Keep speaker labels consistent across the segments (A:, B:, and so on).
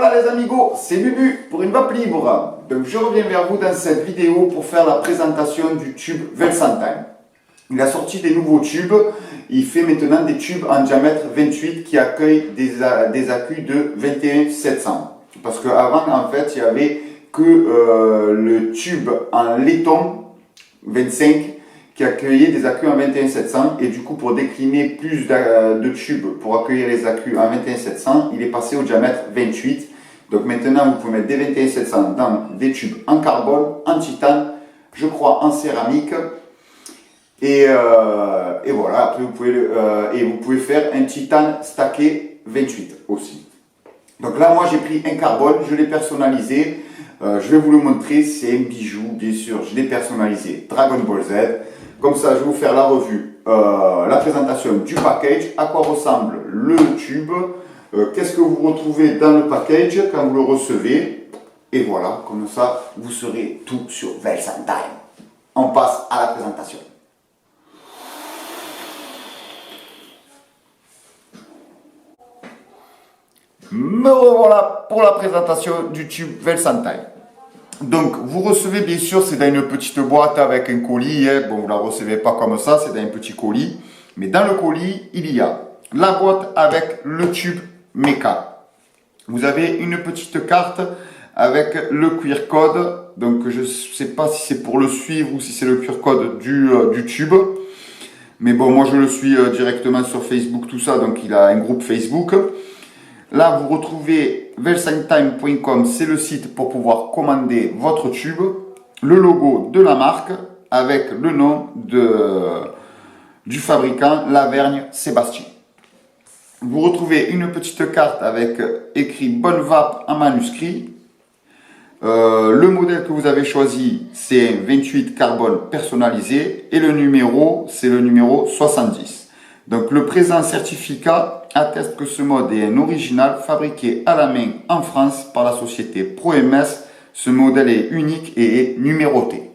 A: Hola les amigos, c'est Bubu pour une vape libre. Donc je reviens vers vous dans cette vidéo pour faire la présentation du tube Welsantime. Il a sorti des nouveaux tubes, il fait maintenant des tubes en diamètre 28 qui accueillent des accus de 21700. Parce qu'avant en fait il n'y avait que le tube en laiton 25 qui accueillait des accus en 21700 et du coup pour décliner plus de tubes pour accueillir les accus en 21700, il est passé au diamètre 28. Donc maintenant vous pouvez mettre des 21700 dans des tubes en carbone, en titane, je crois en céramique et voilà, après vous pouvez faire un titane stacké 28 aussi. Donc là moi j'ai pris un carbone, je l'ai personnalisé, je vais vous le montrer, c'est un bijou bien sûr, je l'ai personnalisé Dragon Ball Z. Comme ça, je vais vous faire la revue, la présentation du package, à quoi ressemble le tube, qu'est-ce que vous retrouvez dans le package quand vous le recevez. Et voilà, comme ça, vous saurez tout sur Welsantime. On passe à la présentation. Me revoilà pour la présentation du tube Welsantime. Donc, vous recevez, bien sûr, c'est dans une petite boîte avec un colis. Hein. Bon, vous ne la recevez pas comme ça, c'est dans un petit colis. Mais dans le colis, il y a la boîte avec le tube Mecha. Vous avez une petite carte avec le QR code. Donc, je ne sais pas si c'est pour le suivre ou si c'est le QR code du tube. Mais bon, moi, je le suis directement sur Facebook, tout ça. Donc, il a un groupe Facebook. Là, vous retrouvez welsantime.com, c'est le site pour pouvoir commander votre tube, le logo de la marque avec le nom du fabricant, Lavergne Sébastien. Vous retrouvez une petite carte avec écrit Bonne Vape en manuscrit. Le modèle que vous avez choisi, c'est un 28 carbone personnalisé et le numéro, c'est le numéro 70. Donc le présent certificat atteste que ce mode est un original fabriqué à la main en France par la société ProMS. Ce modèle est unique et est numéroté.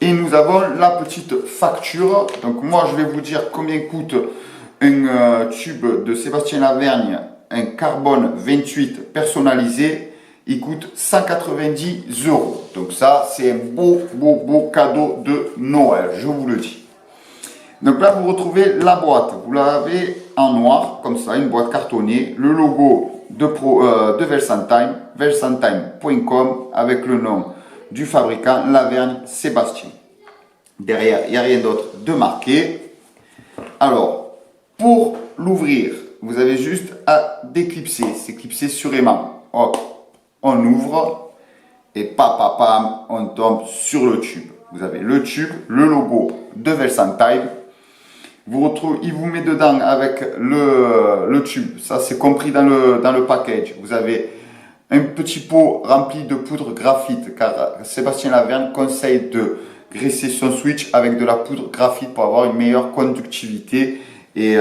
A: Et nous avons la petite facture. Donc moi je vais vous dire combien coûte un tube de Sébastien Lavergne, un carbone 28 personnalisé. Il coûte 190 €. Donc ça c'est un beau cadeau de Noël, je vous le dis. Donc là, vous retrouvez la boîte. Vous l'avez en noir, comme ça, une boîte cartonnée. Le logo de Welsantime, welsantime.com, avec le nom du fabricant, Lavergne Sébastien. Derrière, il n'y a rien d'autre de marqué. Alors, pour l'ouvrir, vous avez juste à déclipser. C'est clipsé sur aimant. Hop, on ouvre et pam, on tombe sur le tube. Vous avez le tube, le logo de Welsantime. Il vous met dedans avec le tube, ça c'est compris dans le package. Vous avez un petit pot rempli de poudre graphite, car Sébastien Lavergne conseille de graisser son switch avec de la poudre graphite pour avoir une meilleure conductivité et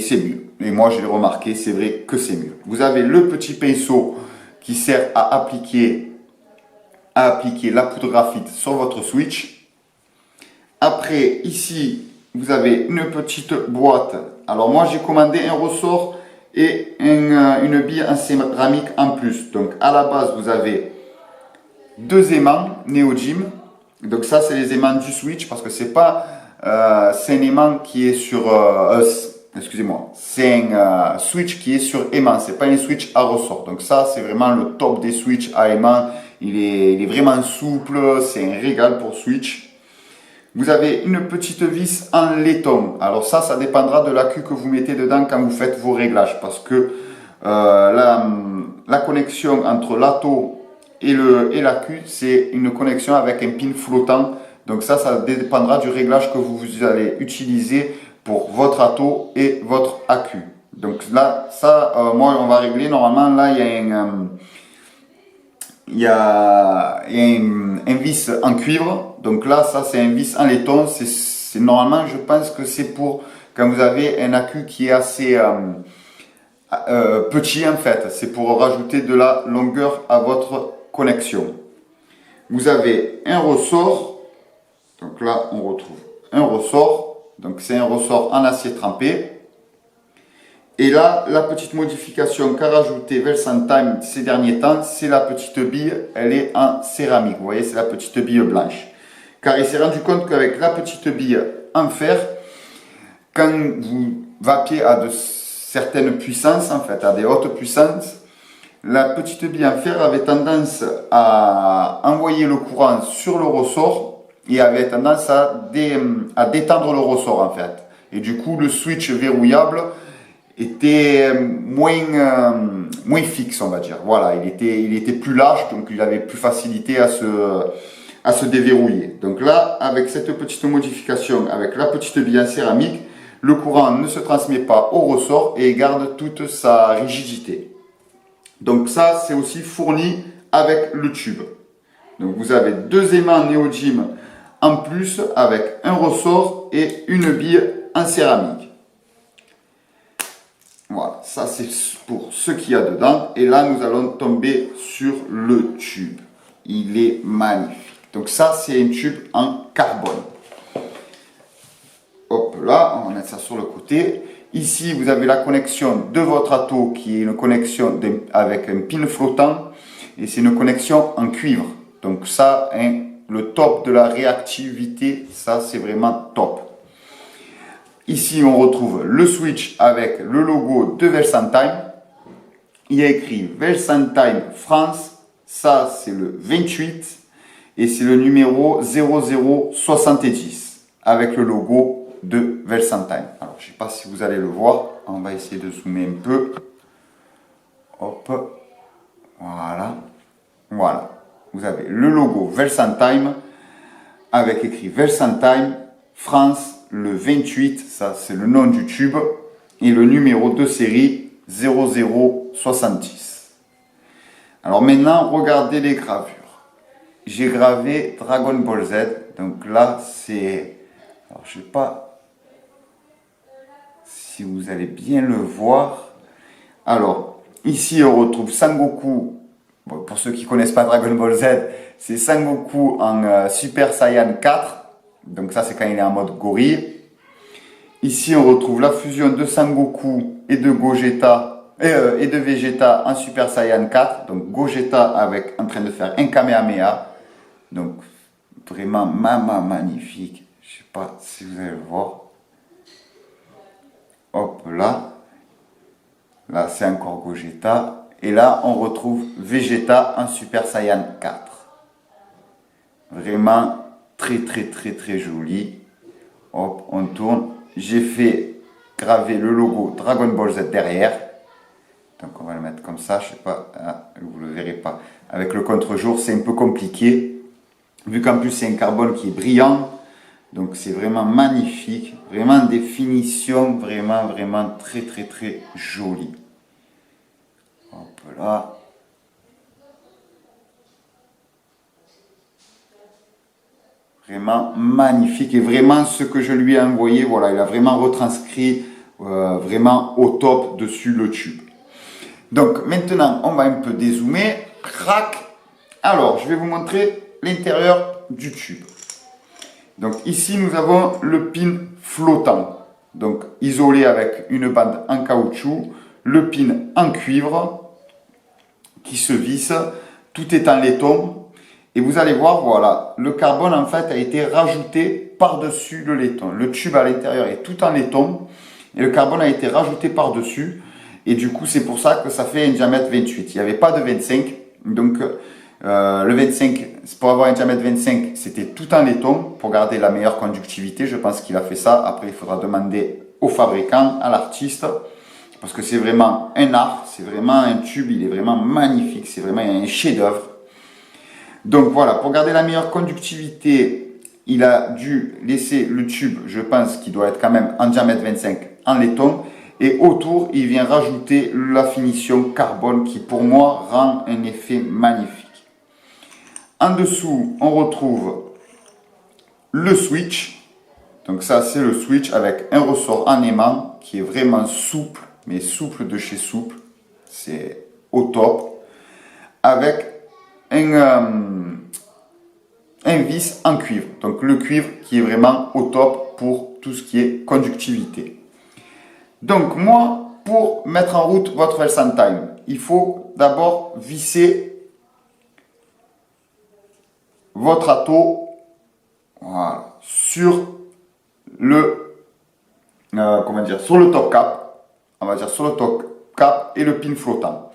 A: c'est mieux. Et moi je l'ai remarqué, c'est vrai que c'est mieux. Vous avez le petit pinceau qui sert à appliquer la poudre graphite sur votre switch. Après, ici, vous avez une petite boîte. Alors moi, j'ai commandé un ressort et une bille en céramique en plus. Donc à la base, vous avez deux aimants Neodyme. Donc ça, c'est les aimants du switch parce que c'est un aimant qui est sur... excusez-moi, c'est un switch qui est sur aimant. C'est pas un switch à ressort. Donc ça, c'est vraiment le top des switches à aimant. Il est vraiment souple. C'est un régal pour switch. Vous avez une petite vis en laiton. Alors ça dépendra de l'accu que vous mettez dedans quand vous faites vos réglages. Parce que la connexion entre l'atto et l'accu, c'est une connexion avec un pin flottant. Donc ça dépendra du réglage que vous allez utiliser pour votre atto et votre accu. Donc là, moi on va régler. Normalement, là, il y a un vis en cuivre. Donc là, ça c'est un vis en laiton. C'est normalement, je pense que c'est pour quand vous avez un accu qui est assez petit en fait. C'est pour rajouter de la longueur à votre connexion. Vous avez un ressort. Donc là, on retrouve un ressort. Donc c'est un ressort en acier trempé. Et là, la petite modification qu'a rajouté Velsantheim ces derniers temps, c'est la petite bille, elle est en céramique. Vous voyez, c'est la petite bille blanche. Car il s'est rendu compte qu'avec la petite bille en fer, quand vous vapiez à de certaines puissances, en fait, à des hautes puissances, la petite bille en fer avait tendance à envoyer le courant sur le ressort et avait tendance à détendre le ressort, en fait. Et du coup, le switch verrouillable était moins fixe, on va dire. Voilà, il était plus large, donc il avait plus facilité à se déverrouiller. Donc là, avec cette petite modification, avec la petite bille en céramique, le courant ne se transmet pas au ressort et garde toute sa rigidité. Donc ça, c'est aussi fourni avec le tube. Donc vous avez 2 aimants néodyme en plus avec un ressort et une bille en céramique. Voilà, ça c'est pour ce qu'il y a dedans. Et là, nous allons tomber sur le tube. Il est magnifique. Donc ça, c'est un tube en carbone. Hop là, on va mettre ça sur le côté. Ici, vous avez la connexion de votre atto qui est une connexion avec un pin flottant. Et c'est une connexion en cuivre. Donc ça, hein, le top de la réactivité, ça c'est vraiment top. Ici, on retrouve le switch avec le logo de Velsantheim. Il y a écrit Velsantheim France. Ça, c'est le 28. Et c'est le numéro 0070 avec le logo de Velsantheim. Alors, je ne sais pas si vous allez le voir. On va essayer de zoomer un peu. Hop. Voilà. Voilà. Vous avez le logo Velsantheim avec écrit Velsantheim France. Le 28, ça c'est le nom du tube, et le numéro de série 0070. Alors maintenant, regardez les gravures. J'ai gravé Dragon Ball Z, donc là c'est... Alors je ne sais pas si vous allez bien le voir. Alors, ici on retrouve Sangoku, bon, pour ceux qui ne connaissent pas Dragon Ball Z, c'est Sangoku en Super Saiyan 4. Donc ça c'est quand il est en mode gorille. Ici on retrouve la fusion de Sangoku et de Gogeta et de Vegeta en Super Saiyan 4. Donc Gogeta en train de faire un Kamehameha. Donc vraiment magnifique. Je ne sais pas si vous allez le voir. Hop là. Là c'est encore Gogeta. Et là on retrouve Vegeta en Super Saiyan 4. Vraiment très joli. Hop, on tourne. J'ai fait graver le logo Dragon Ball Z derrière. Donc on va le mettre comme ça, je sais pas, vous ne le verrez pas. Avec le contre-jour, c'est un peu compliqué. Vu qu'en plus c'est un carbone qui est brillant. Donc c'est vraiment magnifique. Vraiment des finitions vraiment très jolies. Hop là. Vraiment magnifique et vraiment ce que je lui ai envoyé, voilà, il a vraiment retranscrit vraiment au top dessus le tube. Donc maintenant, on va un peu dézoomer. Crac. Alors, je vais vous montrer l'intérieur du tube. Donc ici, nous avons le pin flottant. Donc isolé avec une bande en caoutchouc. Le pin en cuivre qui se visse. Tout est en laiton. Et vous allez voir, voilà, le carbone en fait a été rajouté par-dessus le laiton. Le tube à l'intérieur est tout en laiton et le carbone a été rajouté par-dessus. Et du coup, c'est pour ça que ça fait un diamètre 28. Il n'y avait pas de 25. Donc, le 25, pour avoir un diamètre 25, c'était tout en laiton pour garder la meilleure conductivité. Je pense qu'il a fait ça. Après, il faudra demander au fabricant, à l'artiste. Parce que c'est vraiment un art. C'est vraiment un tube. Il est vraiment magnifique. C'est vraiment un chef-d'œuvre. Donc voilà, pour garder la meilleure conductivité, il a dû laisser le tube, je pense qu'il doit être quand même en diamètre 25 en laiton. Et autour, il vient rajouter la finition carbone qui pour moi rend un effet magnifique. En dessous, on retrouve le switch. Donc ça, c'est le switch avec un ressort en aimant qui est vraiment souple, mais souple de chez souple. C'est au top. Avec un vis en cuivre. Donc le cuivre qui est vraiment au top pour tout ce qui est conductivité. Donc moi, pour mettre en route votre Welsantheim, il faut d'abord visser votre atto, voilà, sur le sur le top cap, on va dire sur le top cap et le pin flottant.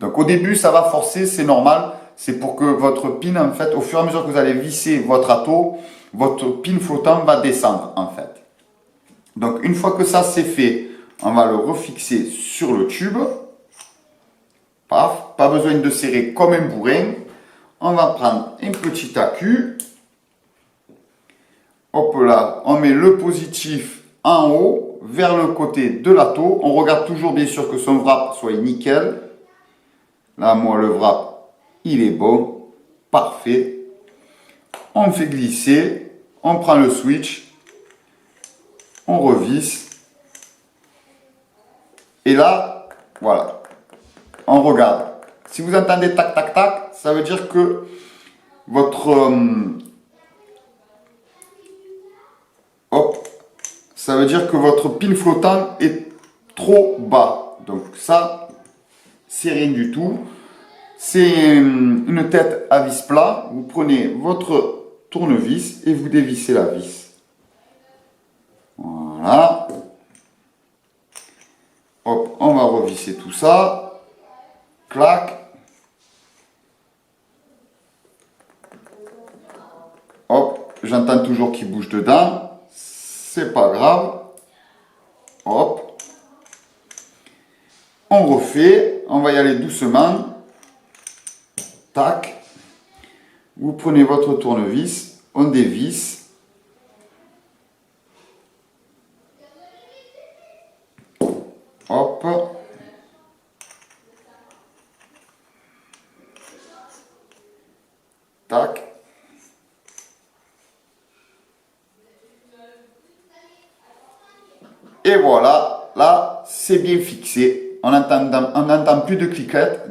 A: Donc au début ça va forcer, c'est normal, c'est pour que votre pin, en fait, au fur et à mesure que vous allez visser votre atto, votre pin flottant va descendre, en fait. Donc une fois que ça c'est fait, on va le refixer sur le tube. Paf, pas besoin de serrer comme un bourrin. On va prendre un petit accu. Hop là, on met le positif en haut, vers le côté de l'atto. On regarde toujours bien sûr que son wrap soit nickel. Là, moi, le wrap, il est bon. Parfait. On fait glisser. On prend le switch. On revisse. Et là, voilà. On regarde. Si vous entendez tac, tac, tac, ça veut dire que votre... ça veut dire que votre pin flottant est trop bas. Donc ça, c'est rien du tout. C'est une tête à vis plat. Vous prenez votre tournevis et vous dévissez la vis. Voilà. Hop, on va revisser tout ça. Clac. Hop, j'entends toujours qu'il bouge dedans. C'est pas grave. Hop. On refait. On va y aller doucement. Tac. Vous prenez votre tournevis. On dévisse. Hop. Tac. Et voilà, là, c'est bien fixé. On n'entend plus de cliquettes,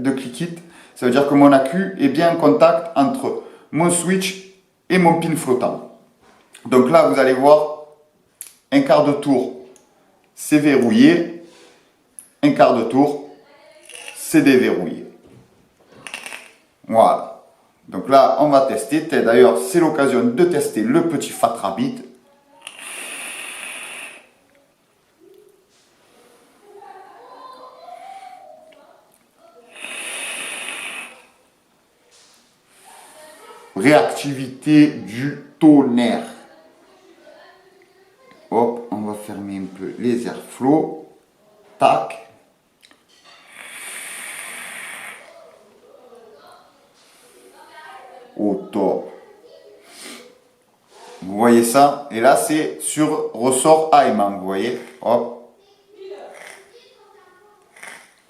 A: Ça veut dire que mon accu est bien en contact entre mon switch et mon pin flottant. Donc là, vous allez voir, un quart de tour, c'est verrouillé. Un quart de tour, c'est déverrouillé. Voilà. Donc là, on va tester. D'ailleurs, c'est l'occasion de tester le petit Fat Rabbit. Réactivité du tonnerre. Hop, on va fermer un peu les airflows. Tac. Au top. Vous voyez ça? Et là, c'est sur ressort aimant, vous voyez? Hop.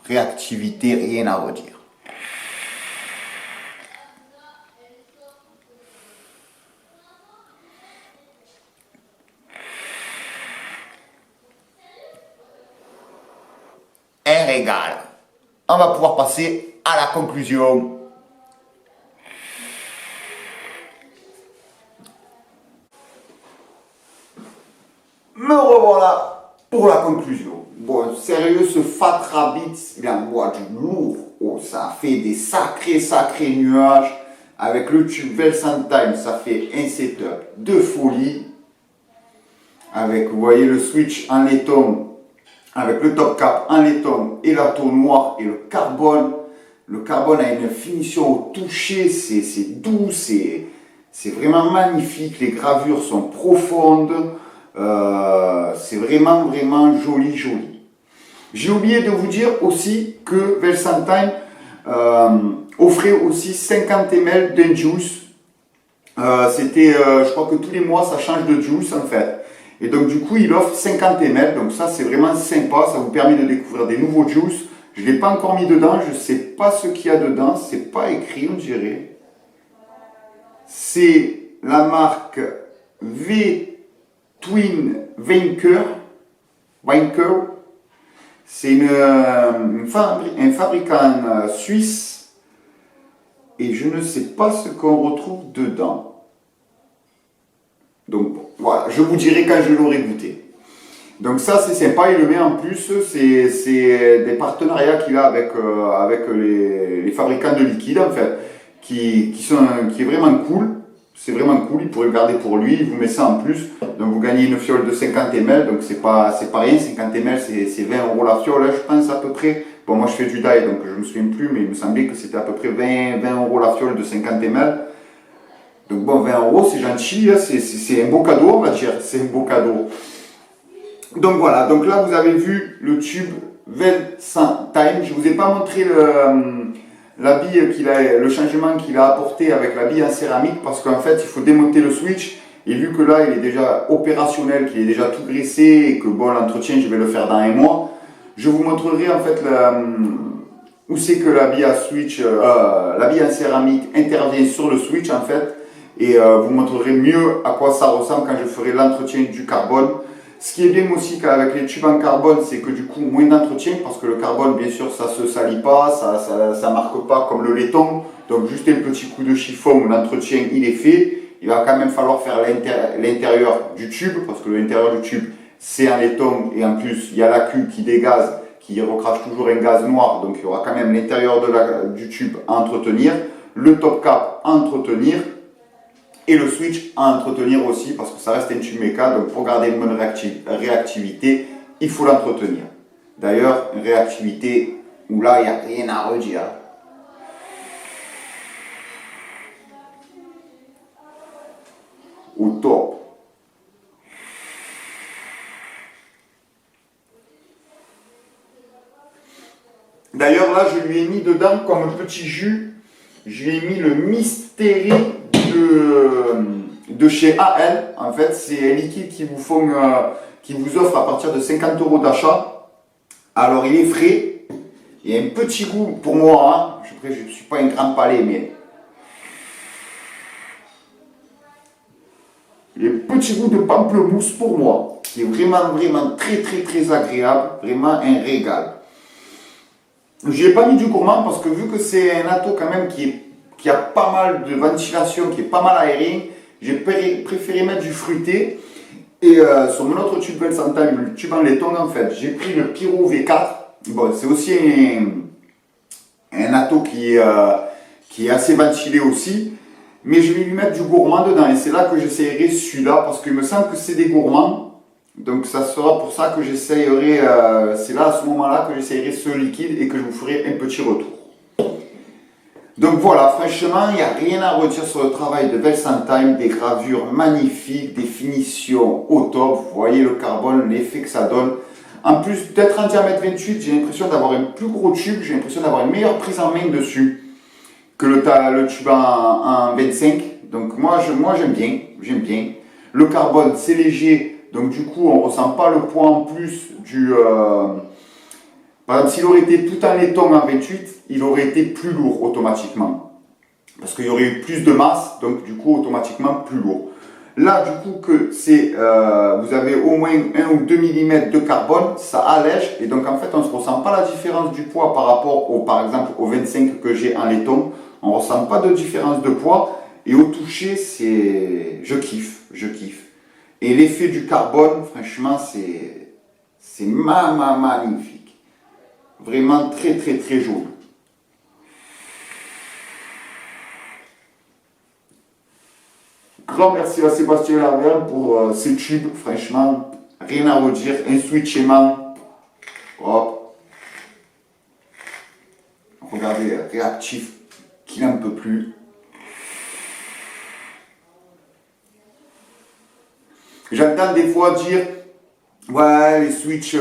A: Réactivité, rien à redire. Un régal. On va pouvoir passer à la conclusion. Me revoilà pour la conclusion. Bon, sérieux, ce Fat Rabbit, il envoie du lourd. Oh, ça fait des sacrés nuages. Avec le tube Welsantheim, ça fait un setup de folie. Avec, vous voyez, le switch en laiton. Avec le top cap en laiton et la tour noire et le carbone. Le carbone a une finition au toucher, c'est doux, c'est vraiment magnifique. Les gravures sont profondes. C'est vraiment joli. J'ai oublié de vous dire aussi que Welsantheim offrait aussi 50 ml d'un juice. Je crois que tous les mois ça change de juice en fait. Et donc du coup il offre 50 ml, donc ça c'est vraiment sympa, ça vous permet de découvrir des nouveaux juices. Je ne l'ai pas encore mis dedans, je ne sais pas ce qu'il y a dedans, c'est pas écrit on dirait. C'est la marque V-Twin Vanker. C'est un fabricant suisse et je ne sais pas ce qu'on retrouve dedans. Donc voilà, je vous dirai quand je l'aurai goûté. Donc ça c'est sympa, il le met en plus, c'est des partenariats qu'il a avec les fabricants de liquide en fait, qui est vraiment cool. C'est vraiment cool, il pourrait le garder pour lui, il vous met ça en plus. Donc vous gagnez une fiole de 50 ml, donc c'est pas rien, 50 ml c'est 20 € la fiole, hein, je pense à peu près. Bon moi je fais du dye donc je me souviens plus, mais il me semblait que c'était à peu près 20 € la fiole de 50 ml. Donc bon 20 € c'est gentil, hein, c'est un beau cadeau on va dire, c'est un beau cadeau. Donc voilà, donc là vous avez vu le tube Velsan Time, je ne vous ai pas montré la bille le changement qu'il a apporté avec la bille en céramique parce qu'en fait il faut démonter le switch et vu que là il est déjà opérationnel, qu'il est déjà tout graissé et que bon l'entretien je vais le faire dans un mois, je vous montrerai en fait où c'est que la bille à switch, la bille en céramique intervient sur le switch en fait et vous montrerai mieux à quoi ça ressemble quand je ferai l'entretien du carbone. Ce qui est bien aussi avec les tubes en carbone, c'est que du coup, moins d'entretien, parce que le carbone, bien sûr, ça ne se salit pas, ça marque pas comme le laiton. Donc, juste un petit coup de chiffon, l'entretien, il est fait. Il va quand même falloir faire l'intérieur du tube, parce que l'intérieur du tube, c'est un laiton, et en plus, il y a la queue qui dégaze, qui recrache toujours un gaz noir, donc il y aura quand même l'intérieur du tube à entretenir, le top cap à entretenir, et le switch à entretenir aussi parce que ça reste un tube méca, donc pour garder une bonne réactivité, il faut l'entretenir. D'ailleurs, une réactivité où là, il n'y a rien à redire. Au top. D'ailleurs, là, je lui ai mis dedans comme petit jus, je lui ai mis le Mystery de chez AL. En fait, c'est un liquide qui vous offre à partir de 50 € d'achat. Alors, il est frais. Il y a un petit goût pour moi. Hein. Après, je ne suis pas un grand palais, mais il y a un petit goût de pamplemousse pour moi, qui est vraiment, vraiment très, très, très agréable. Vraiment un régal. Je n'ai pas mis du gourmand parce que vu que c'est un atto quand même qui a pas mal de ventilation, qui est pas mal aéré, j'ai préféré mettre du fruité. Et sur mon autre tube Velsan Time, le tube en laiton en fait, j'ai pris le Pyro V4. Bon, c'est aussi un atto qui est assez ventilé aussi. Mais je vais lui mettre du gourmand dedans et c'est là que j'essayerai celui-là parce qu'il me semble que c'est des gourmands. Donc ça sera pour ça que j'essayerai, c'est là à ce moment-là que j'essayerai ce liquide et que je vous ferai un petit retour. Donc voilà, franchement, il n'y a rien à redire sur le travail de Velsan Time, des gravures magnifiques, des finitions au top, vous voyez le carbone, l'effet que ça donne. En plus d'être en diamètre 28, j'ai l'impression d'avoir un plus gros tube, j'ai l'impression d'avoir une meilleure prise en main dessus que le tube en 25. Donc moi j'aime bien. Le carbone, c'est léger. Donc du coup, on ne ressent pas le poids en plus du... Par exemple, s'il aurait été tout en laiton en 28, il aurait été plus lourd automatiquement. Parce qu'il y aurait eu plus de masse, donc du coup, automatiquement plus lourd. Là, du coup, que c'est, vous avez au moins 1 ou 2 mm de carbone, ça allège. Et donc, en fait, on ne se ressent pas la différence du poids par rapport, par exemple, au 25 que j'ai en laiton. On ne ressent pas de différence de poids. Et au toucher, je kiffe. Et l'effet du carbone, franchement, c'est magnifique. Vraiment très, très, très joli. Grand merci à Sébastien Lavergne pour ces tubes, franchement, rien à redire. Un switchement, hop. Regardez, réactif, qui n'en peut plus. J'entends des fois dire, ouais, les switches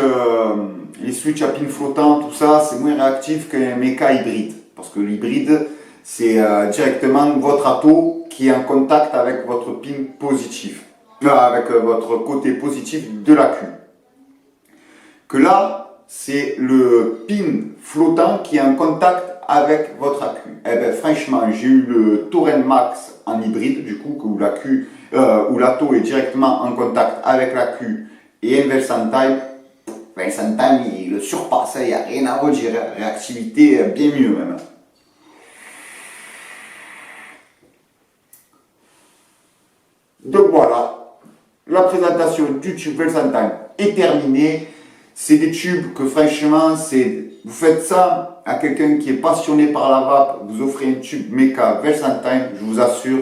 A: à pin flottant, tout ça, c'est moins réactif qu'un méca hybride. Parce que l'hybride, c'est directement votre atto qui est en contact avec votre pin positif. Avec votre côté positif de la queue. Que là, c'est le pin flottant qui est en contact avec votre accu. Eh bien, franchement, j'ai eu le Torrent Max en hybride, du coup, où l'atto est directement en contact avec la queue et un Velsan Time. Velsan Time, il le surpasse, il n'y a rien à redire, réactivité bien mieux même. Donc voilà, la présentation du tube Velsan Time est terminé. C'est des tubes que franchement, vous faites ça à quelqu'un qui est passionné par la vape, vous offrez un tube Mecca Versantime, je vous assure,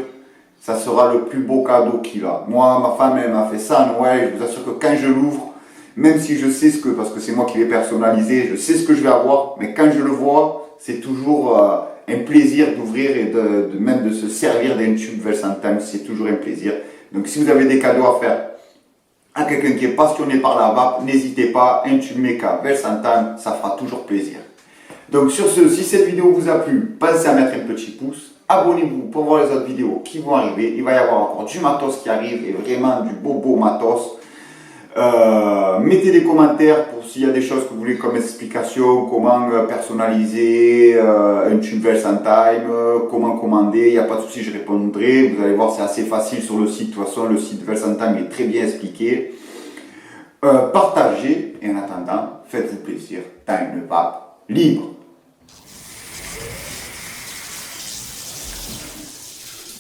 A: ça sera le plus beau cadeau qu'il a. Moi, ma femme, elle m'a fait ça à Noël, je vous assure que quand je l'ouvre, même si je sais parce que c'est moi qui l'ai personnalisé, je sais ce que je vais avoir, mais quand je le vois, c'est toujours un plaisir d'ouvrir et même de se servir d'un tube Versantime, c'est toujours un plaisir. Donc si vous avez des cadeaux à faire à quelqu'un qui est passionné par la vape, n'hésitez pas, un tube Mecca Versantime, ça fera toujours plaisir. Donc sur ce, si cette vidéo vous a plu, pensez à mettre un petit pouce, abonnez-vous pour voir les autres vidéos qui vont arriver, il va y avoir encore du matos qui arrive et vraiment du beau matos. Mettez des commentaires pour s'il y a des choses que vous voulez comme explication, comment personnaliser un tube Versantime, comment commander, il n'y a pas de souci, je répondrai. Vous allez voir, c'est assez facile sur le site. De toute façon, le site Versantime est très bien expliqué. Partagez et en attendant, faites-vous plaisir dans une vape libre.